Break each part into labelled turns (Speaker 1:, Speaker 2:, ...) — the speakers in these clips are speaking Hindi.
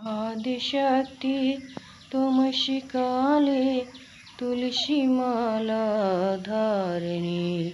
Speaker 1: आदिशक्ति तुम शिकाले तुलसी माला धारिणी,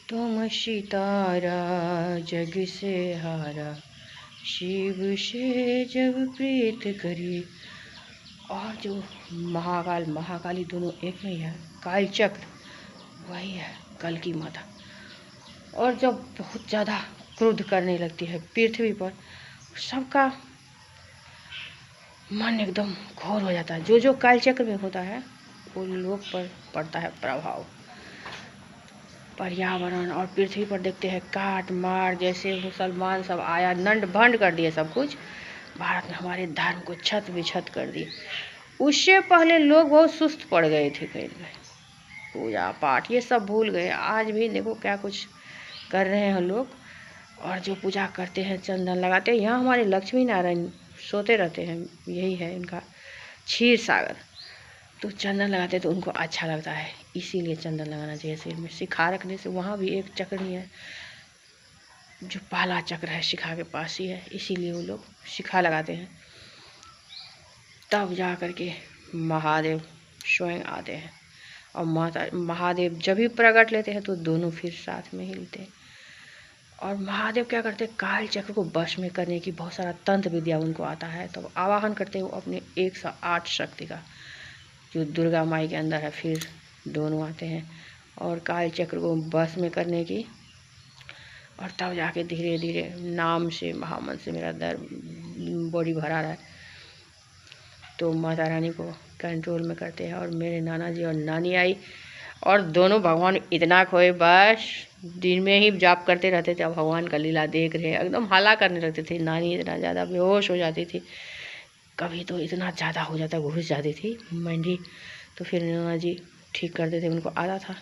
Speaker 1: तुम सितारा जग से हारा, शिव से जब प्रीत करी। और जो महाकाल महाकाली दोनों एक में ही है, काल चक्र वही है कल की माता। और जब बहुत ज़्यादा क्रोध करने लगती है पृथ्वी पर, सबका मन एकदम घोर हो जाता है। जो जो काल चक्र में होता है वो लोग पर पड़ता है प्रभाव। पर्यावरण और पृथ्वी पर देखते हैं काट मार, जैसे मुसलमान सब आया नंड भंड कर दिए सब कुछ। भारत में हमारे धर्म को छत विछत कर दिए। उससे पहले लोग बहुत सुस्त पड़ गए थे, कहीं पूजा पाठ ये सब भूल गए। आज भी देखो क्या कुछ कर रहे हैं लोग। और जो पूजा करते हैं चंदन लगाते हैं। यहाँ हमारे लक्ष्मी नारायण सोते रहते हैं, यही है इनका क्षीर सागर। तो चंदन लगाते तो उनको अच्छा लगता है, इसीलिए चंदन लगाना चाहिए सिर में। शिखा रखने से वहाँ भी एक चक्र ही है, जो पहला चक्र है शिखा के पास ही है, इसीलिए वो लोग शिखा लगाते हैं। तब जा कर के महादेव स्वयं आते हैं। और माता महादेव जब भी प्रकट लेते हैं तो दोनों फिर साथ में हिलते हैं। और महादेव क्या करते हैं, काल चक्र को वश में करने की बहुत सारा तंत्र विद्या उनको आता है। तब आवाहन करते हैं वो अपने 108 शक्ति का, जो दुर्गा माई के अंदर है। फिर दोनों आते हैं और काल चक्र को वश में करने की। और तब जाके धीरे धीरे नाम से महामंत्र से मेरा दर्द बॉडी भरा रहा है, तो माता रानी को कंट्रोल में करते हैं। और मेरे नाना जी और नानी आई, और दोनों भगवान इतना खोए, बस दिन में ही जाप करते रहते थे। अब भगवान का लीला देख रहे हैं, एकदम हल्ला करने लगते थे। नानी इतना ज़्यादा बेहोश हो जाती थी, कभी तो इतना ज़्यादा हो जाता घुस जाती थी मंडी। तो फिर नाना जी ठीक करते थे, उनको आता था।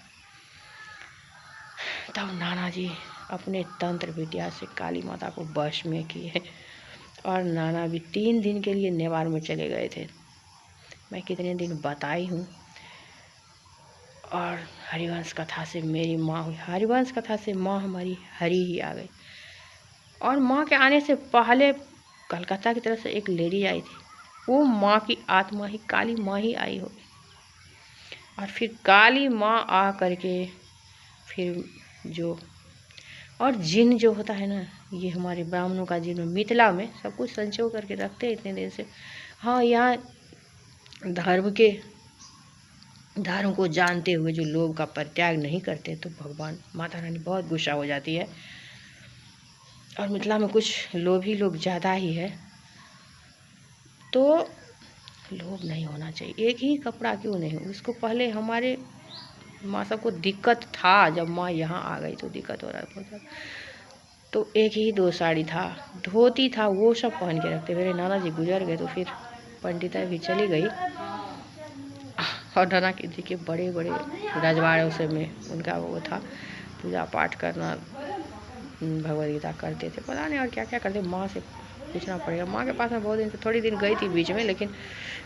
Speaker 1: तब नाना जी अपने तंत्र विद्या से काली माता को वश में किए। और नाना भी 3 दिन के लिए नेवार में चले गए थे। मैं कितने दिन बताई हूँ। और हरिवंश कथा से मेरी माँ हुई, हरिवंश कथा से माँ हमारी हरी ही आ गई। और माँ के आने से पहले कलकत्ता की तरफ से एक लेडी आई थी, वो माँ की आत्मा ही काली माँ ही आई होगी। और फिर काली माँ आ करके फिर जो, और जिन जो होता है ना, ये हमारे ब्राह्मणों का जिन मिथिला में सब कुछ संचो करके रखते हैं इतने दिन से। हाँ, यहाँ धर्म को जानते हुए जो लोग का परित्याग नहीं करते, तो भगवान माता रानी बहुत गुस्सा हो जाती है। और मिथिला में कुछ लोभी लोग ज़्यादा ही है, तो लोभ नहीं होना चाहिए। एक ही कपड़ा क्यों नहीं, उसको पहले हमारे माँ सब को दिक्कत था, जब माँ यहाँ आ गई तो दिक्कत हो रहा है बहुत ज़्यादा। तो एक ही 2 साड़ी था, धोती था, वो सब पहन के रखते। मेरे नाना जी गुजर गए तो फिर पंडिता भी चली गई। और नाना जी के बड़े बड़े रजवाड़ों से में उनका वो था, पूजा पाठ करना, भगवद गीता करते थे, पता नहीं और क्या क्या करते। माँ से पूछना पड़ेगा। माँ के पास में बहुत दिन से, थोड़ी दिन गई थी बीच में, लेकिन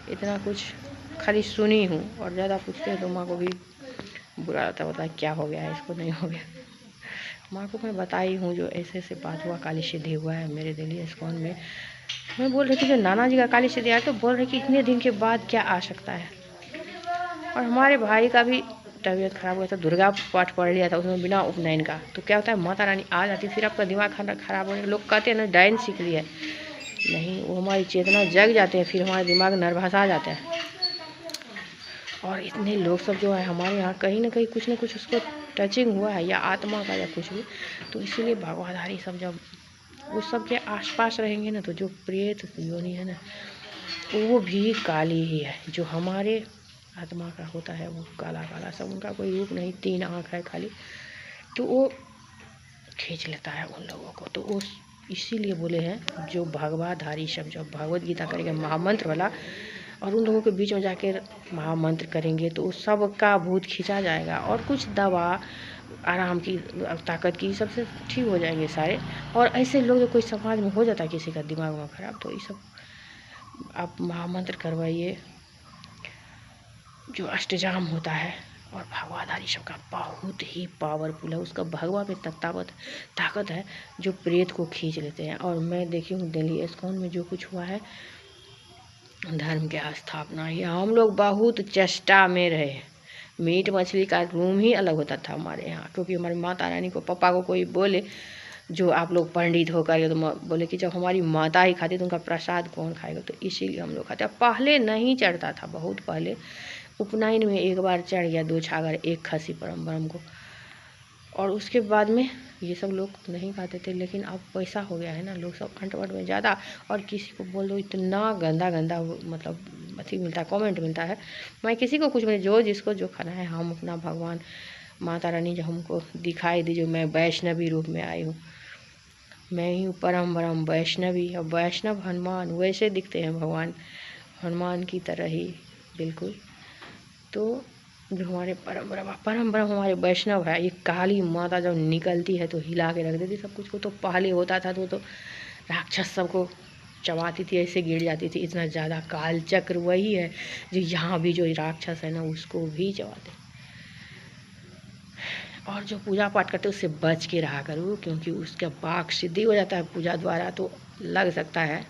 Speaker 1: इतना कुछ खाली सुनी हूँ। और ज़्यादा पूछते हैं तो माँ को भी बुरा लगता है, क्या हो गया है इसको, नहीं हो गया। माँ को मैं बताई हूँ जो ऐसे ऐसे बात हुआ, काली सिद्धि हुआ है मेरे दिल्ली इस्कॉन में। मैं बोल रही थी कि नाना जी का काली सिद्धि आया, तो बोल रही कि इतने दिन के बाद क्या आ सकता है। और हमारे भाई का भी तबीयत खराब हुआ था, दुर्गा पाठ पढ़ लिया था उसमें बिना उपनयन का। तो क्या होता है, माता रानी आ जाती, फिर आपका दिमाग खराब होने। लोग कहते हैं ना डायन सीख लिया है, नहीं, वो हमारी चेतना जग जाते हैं, फिर हमारा दिमाग नर्वस आ जाता है। और इतने लोग सब जो है हमारे यहाँ, कहीं ना कहीं कुछ ना कुछ उसको टचिंग हुआ है, या आत्मा का या कुछ भी। तो इसीलिए भगवाधारी सब जब उस सब के आसपास रहेंगे ना, तो जो प्रेत योनि है ना, वो भी काली ही है। जो हमारे आत्मा का होता है वो काला काला सब, उनका कोई रूप नहीं, 3 आँख है खाली। तो वो खींच लेता है उन लोगों को। तो वो इसीलिए बोले हैं, जो भगवाधारी सब जब भगवद गीता करेंगे महामंत्र वाला, और उन लोगों के बीच में जाकर महामंत्र करेंगे, तो उस सब का भूत खींचा जाएगा। और कुछ दवा आराम की, ताकत की, सबसे ठीक हो जाएंगे सारे। और ऐसे लोग जो कोई समाज में हो जाता है किसी का दिमाग में खराब, तो ये सब आप महामंत्र करवाइए, जो अष्टजाम होता है। और भगवाधारी सब का बहुत ही पावरफुल है, उसका भगवा में ताकत है जो प्रेत को खींच लेते हैं। और मैं देखी हूँ दिल्ली इस्कॉन में जो कुछ हुआ है, धर्म की स्थापना ये हम लोग बहुत चेष्टा में रहे। मीट मछली का रूम ही अलग होता था हमारे यहाँ, क्योंकि हमारी माता रानी को, पापा को कोई बोले जो आप लोग पंडित होकर तो बोले कि जब हमारी माता ही खाती तो उनका प्रसाद कौन खाएगा, तो इसीलिए हम लोग खाते। पहले नहीं चढ़ता था, बहुत पहले उपनयन में एक बार चढ़ गया 2 छागर 1 खसी परम ब्रह्म को, और उसके बाद में ये सब लोग नहीं खाते थे। लेकिन अब पैसा हो गया है ना, लोग सब अंट वंट में ज़्यादा, और किसी को बोल दो इतना गंदा गंदा मतलब अथी मिलता है, कमेंट मिलता है। मैं किसी को कुछ नहीं, जो जिसको जो खाना है, हम अपना भगवान माता रानी जो हमको दिखाई दी, जो मैं वैष्णवी रूप में आई हूँ, मैं ही हूँ परम ब्रह्म वैष्णवी। और वैष्णव हनुमान वैसे दिखते हैं, भगवान हनुमान की तरह ही बिल्कुल। तो जो हमारे परम ब्रह्म हमारे वैष्णव है। ये काली माता जब निकलती है तो हिला के रख देती सब कुछ को। तो पहले होता था तो राक्षस सबको चबाती थी, ऐसे गिर जाती थी, इतना ज़्यादा काल चक्र वही है जो यहाँ भी जो राक्षस है ना उसको भी चबाते। और जो पूजा पाठ करते उससे बच के रहा करो, क्योंकि उसका वाक सिद्धि हो जाता है पूजा द्वारा, तो लग सकता है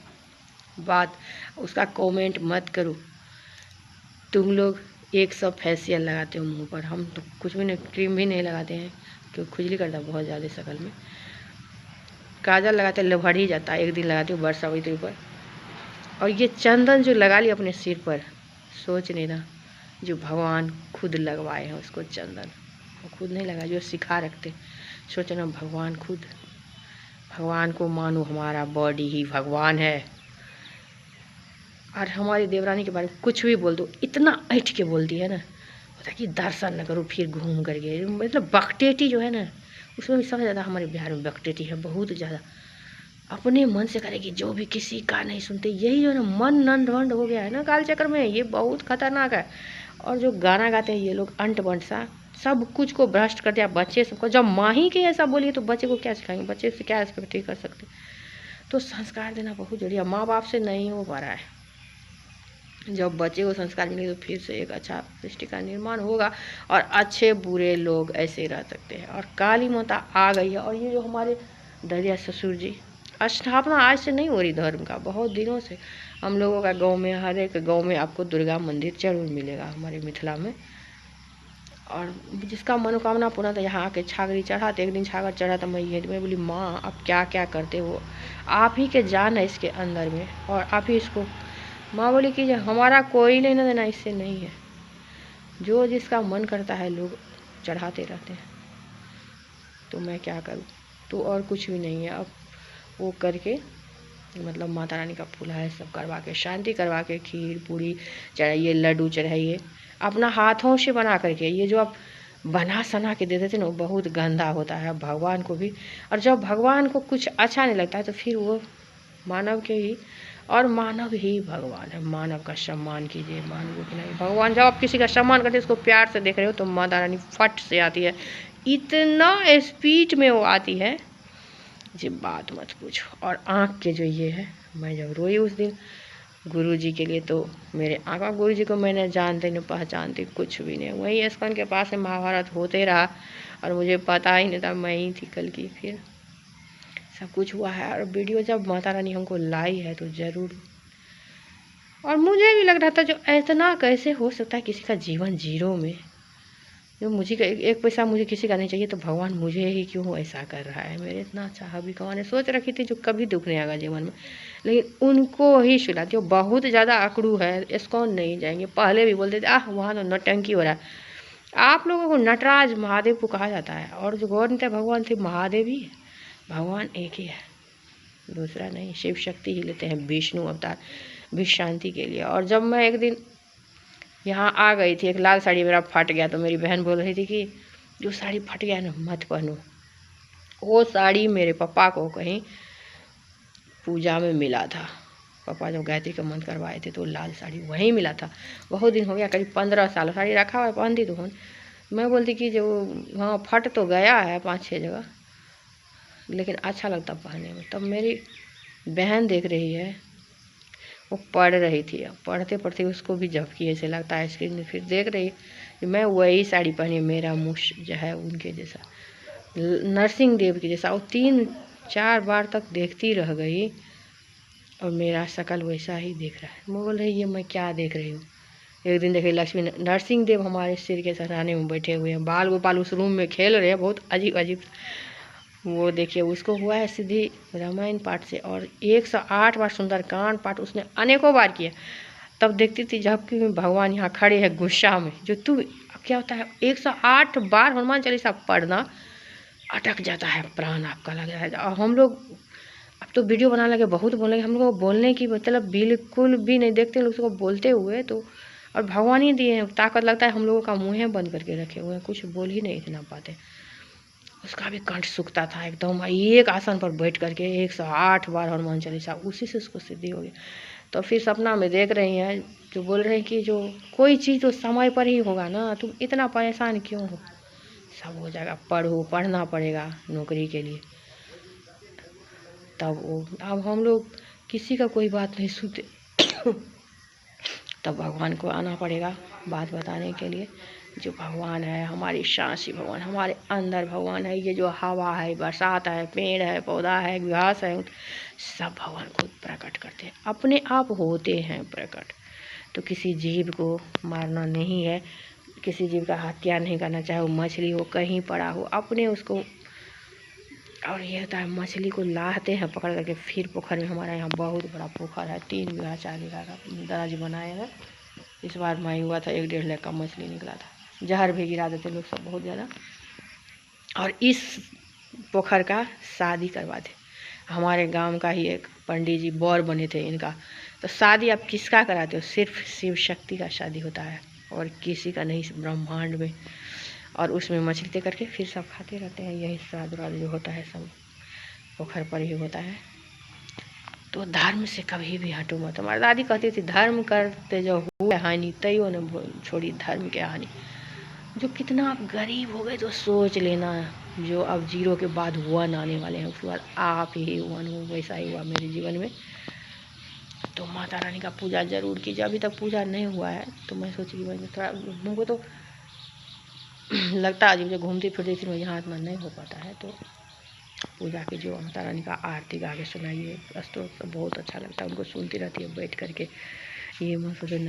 Speaker 1: बात। उसका कमेंट मत करो। तुम लोग 100 फेशियल लगाते हो मुंह पर, हम तो कुछ भी नहीं, क्रीम भी नहीं लगाते हैं क्योंकि खुजली करता है बहुत ज़्यादा शक्ल में। काजल लगाते लभड़ ही जाता है, एक दिन लगाती हूँ वर्षा सावित्री पर। और ये चंदन जो लगा लिया अपने सिर पर, सोच नहीं ना, जो भगवान खुद लगवाए हैं उसको चंदन, वो खुद नहीं लगा, जो सिखा रखते। सोचना भगवान खुद, भगवान को मानो हमारा बॉडी ही भगवान है। और हमारी देवरानी के बारे में कुछ भी बोल दो, इतना ऐठ के बोलती है ना, होता है कि दर्शन न करो फिर घूम करके। मतलब बकटेटी जो है ना, उसमें भी सबसे ज़्यादा हमारे बिहार में बकटेटी है, बहुत ज़्यादा। अपने मन से करेगी, जो भी किसी का नहीं सुनते। यही जो है ना, मन नंद वंड हो गया है ना काल चक्र में, ये बहुत खतरनाक है। और जो गाना गाते हैं ये लोग अंट बंट सा, सब कुछ को भ्रष्ट कर दिया बच्चे सबको। जब माँ ही के ऐसा बोलिए तो बच्चे को क्या सिखाएंगे, बच्चे से क्या एक्सपेक्ट कर सकते। तो संस्कार देना बहुत जरूरी है, माँ बाप से नहीं हो पा रहा है। जब बच्चे को संस्कार मिलेंगे तो फिर से एक अच्छा सृष्टि का निर्माण होगा, और अच्छे बुरे लोग ऐसे रह सकते हैं। और काली माता आ गई है। और ये जो हमारे दरिया ससुर जी, स्थापना आज से नहीं हो रही धर्म का, बहुत दिनों से। हम लोगों का गांव में, हर एक गांव में आपको दुर्गा मंदिर जरूर मिलेगा हमारे मिथिला में। और जिसका मनोकामना पूरा था यहाँ आके छागरी चढ़ाते। एक दिन छागर चढ़ा था, मैं बोली माँ आप क्या क्या करते हो, आप ही के जान है इसके अंदर में, और आप ही इसको। माँ बोली कि हमारा कोई लेना देना इससे नहीं है, जो जिसका मन करता है लोग चढ़ाते रहते हैं, तो मैं क्या करूँ। तो और कुछ भी नहीं है। अब वो करके मतलब माता रानी का फूल है सब करवा के, शांति करवा के, खीर पूड़ी चढ़ाइए, लड्डू चढ़ाइए अपना हाथों से बना करके। ये जो आप बना सना के दे देते ना, वो बहुत गंदा होता है भगवान को भी। और जब भगवान को कुछ अच्छा नहीं लगता है तो फिर वो मानव के ही, और मानव ही भगवान है। मानव का सम्मान कीजिए, मानव को नहीं भगवान। जब आप किसी का सम्मान करते उसको प्यार से देख रहे हो तो माता रानी फट से आती है, इतना स्पीड में वो आती है जी बात मत पूछो। और आँख के जो ये है, मैं जब रोई उस दिन गुरु जी के लिए, तो मेरे आँखा गुरु जी को मैंने जानते नहीं पहचानती कुछ भी नहीं। वहीं स्कंद के पास में महाभारत होते रहा और मुझे पता ही नहीं था, मैं ही थी कल की। फिर सब कुछ हुआ है। और वीडियो जब माता रानी हमको लाई है तो ज़रूर। और मुझे भी लग रहा था जो इतना कैसे हो सकता है किसी का जीवन जीरो में, जो मुझे का एक पैसा मुझे किसी का नहीं चाहिए, तो भगवान मुझे ही क्यों ऐसा कर रहा है। मेरे इतना अच्छा हबी कमाने ने सोच रखी थी जो कभी दुख नहीं आएगा जीवन में, लेकिन उनको ही सुलाती हो। बहुत ज़्यादा अकड़ू है, इसको नहीं जाएंगे। पहले भी बोलते थे वहाँ तो नौटंकी हो रहा है। आप लोगों को नटराज महादेव को कहा जाता है, और जो गौरत भगवान थे महादेव ही है, भगवान एक ही है, दूसरा नहीं। शिव शक्ति ही लेते हैं, विष्णु अवतार विश्व शांति के लिए। और जब मैं एक दिन यहाँ आ गई थी, एक लाल साड़ी मेरा फट गया, तो मेरी बहन बोल रही थी कि जो साड़ी फट गया ना मत पहनो। वो साड़ी मेरे पापा को कहीं पूजा में मिला था, पापा जब गायत्री का मंत्र करवाए थे तो लाल साड़ी वहीं मिला था। बहुत दिन हो गया, करीब 15 साल साड़ी रखा हुआ है, पहनती तो हूँ। मैं बोलती कि जो हाँ फट तो गया है 5-6 जगह, लेकिन अच्छा लगता पहनने में। तब मेरी बहन देख रही है, वो पढ़ रही थी, अब पढ़ते पढ़ते उसको भी झपकी ऐसे लगता है स्क्रीन में। फिर देख रही कि मैं वही साड़ी पहनी, मेरा मुश जो है उनके जैसा, नरसिंह देव के जैसा। वो 3-4 बार तक देखती रह गई। और मेरा शकल वैसा ही दिख रहा है। मैं बोल रही ये मैं क्या देख रही हूँ। एक दिन देखे लक्ष्मी नरसिंह देव हमारे सिर के सराहने में बैठे हुए हैं, बाल गोपाल उस रूम में खेल रहे हैं, बहुत अजीब अजीब। वो देखिए उसको हुआ है सिद्धि रामायण पाठ से, और 108 बार सुंदरकांड पाठ उसने अनेकों बार किया। तब देखती थी जबकि भगवान यहाँ खड़े हैं गुस्सा में। जो तू क्या होता है 108 बार हनुमान चालीसा पढ़ना, अटक जाता है प्राण आपका लग रहा है। और हम लोग अब तो वीडियो बनाने लगे, बहुत बोलने लगे, हम लोग को बोलने की मतलब बिल्कुल भी नहीं देखते लोग उसको बोलते हुए। तो और भगवान ही दिए हैं ताकत, लगता है हम लोगों का मुँह बंद करके रखे हुए हैं, कुछ बोल ही नहीं इतना पाते। उसका भी कंठ सूखता था एकदम, एक आसन पर बैठ करके 108 बार हनुमान चालीसा, उसी से उसको सिद्धि हो गई। तो फिर सपना में देख रही हैं, जो बोल रहे हैं कि जो कोई चीज़ तो समय पर ही होगा ना, तुम इतना परेशान क्यों हो, सब हो जाएगा, पढ़ो, पढ़ना पड़ेगा नौकरी के लिए। तब वो अब हम लोग किसी का कोई बात नहीं सुनते तब भगवान को आना पड़ेगा बात बताने के लिए। जो भगवान है हमारी सांस ही भगवान, हमारे अंदर भगवान है। ये जो हवा है, बरसात है, पेड़ है, पौधा है, घास है, सब भगवान खुद प्रकट करते हैं, अपने आप होते हैं प्रकट। तो किसी जीव को मारना नहीं है, किसी जीव का हत्या नहीं करना, चाहे वो मछली हो, कहीं पड़ा हो, अपने उसको। और ये होता है मछली को लाते हैं पकड़ करके, फिर पोखर में, हमारा यहाँ बहुत बड़ा पोखर है, 3 बीघा 4 बीघा का दराज बनाए हैं। इस बार माई हुआ था 1-1.5 लाख का मछली निकला था, जहर भी गिरा देते लोग सब बहुत ज़्यादा। और इस पोखर का शादी करवा दे, हमारे गांव का ही एक पंडित जी बौर बने थे इनका। तो शादी आप किसका कराते हो, सिर्फ शिव शक्ति का शादी होता है और किसी का नहीं ब्रह्मांड में। और उसमें मछली दे करके फिर सब खाते रहते हैं। यही श्राद्ध वाद्ध जो होता है सब पोखर पर ही होता है। तो धर्म से कभी भी हटो मत। हमारी दादी कहती थी धर्म करते जो हुए हानि तैयो न छोड़ी धर्म के हानि। जो कितना आप गरीब हो गए तो सोच लेना, जो अब 0 के बाद 1 आने वाले हैं, उसके बाद आप ही 1 हो। वैसा ही हुआ मेरे जीवन में। तो माता रानी का पूजा ज़रूर कीजिए। अभी तक पूजा नहीं हुआ है तो मैं सोची कि मैं थोड़ा, मुझको तो लगता है जब घूमती फिरती थी यहाँ इतना नहीं हो पाता है। तो पूजा की जो माता रानी का आरती गा के सुनाइए, स्तोत्र बहुत अच्छा लगता है, उनको सुनती रहती है बैठ करके। ये मैं सोचे नहीं